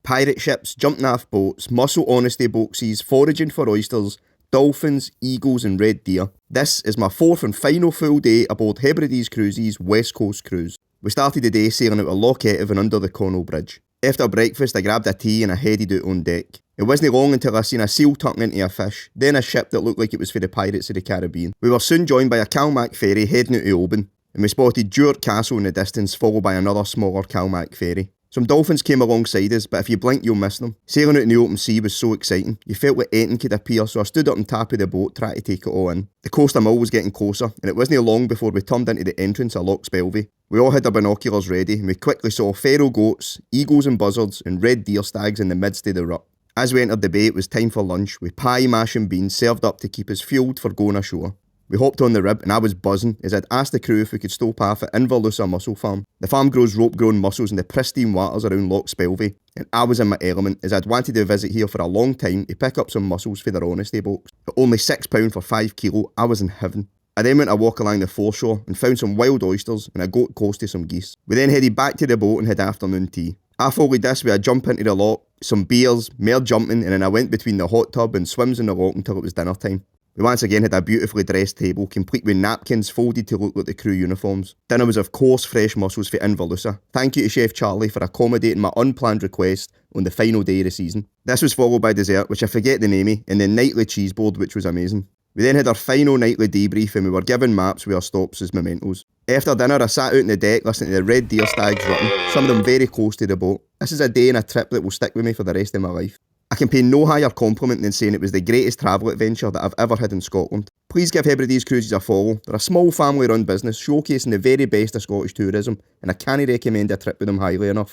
pirate ships, jumping off boats, mussel honesty boxes, foraging for oysters, dolphins, eagles and red deer. This is my fourth and final full day aboard Hebrides Cruises West Coast Cruise. We started the day sailing out of Loch Spelve and under the Connell Bridge. After breakfast I grabbed a tea and I headed out on deck. It wasn't long until I seen a seal tucking into a fish, then a ship that looked like it was for the Pirates of the Caribbean. We were soon joined by a Calmac ferry heading out to Oban, and we spotted Duart Castle in the distance, followed by another smaller Calmac ferry. Some dolphins came alongside us, but if you blink you'll miss them. Sailing out in the open sea was so exciting, you felt like anything could appear, so I stood up on top of the boat trying to take it all in. The coast of Mull was getting closer, and it wasn't long before we turned into the entrance of Loch Spelve. We all had our binoculars ready, and we quickly saw feral goats, eagles and buzzards, and red deer stags in the midst of the rut. As we entered the bay it was time for lunch, with pie, mash and beans served up to keep us fueled for going ashore. We hopped on the rib and I was buzzing as I'd asked the crew if we could stop off at Inverlusa Mussel Farm. The farm grows rope-grown mussels in the pristine waters around Loch Spelve, and I was in my element as I'd wanted to visit here for a long time to pick up some mussels for their honesty box. At only £6 for 5 kilo, I was in heaven. I then went a walk along the foreshore and found some wild oysters and I got close to some geese. We then headed back to the boat and had afternoon tea. I followed this with a jump into the loch, some beers, more jumping, and then I went between the hot tub and swims in the loch until it was dinner time. We once again had a beautifully dressed table, complete with napkins folded to look like the crew uniforms. Dinner was of course fresh mussels for Inverlusa. Thank you to Chef Charlie for accommodating my unplanned request on the final day of the season. This was followed by dessert, which I forget the name of, and then nightly cheese board, which was amazing. We then had our final nightly debrief and we were given maps with our stops as mementos. After dinner I sat out on the deck listening to the red deer stags rutting, some of them very close to the boat. This is a day and a trip that will stick with me for the rest of my life. I can pay no higher compliment than saying it was the greatest travel adventure that I've ever had in Scotland. Please give Hebrides Cruises a follow. They're a small family run business showcasing the very best of Scottish tourism, and I can't recommend a trip with them highly enough.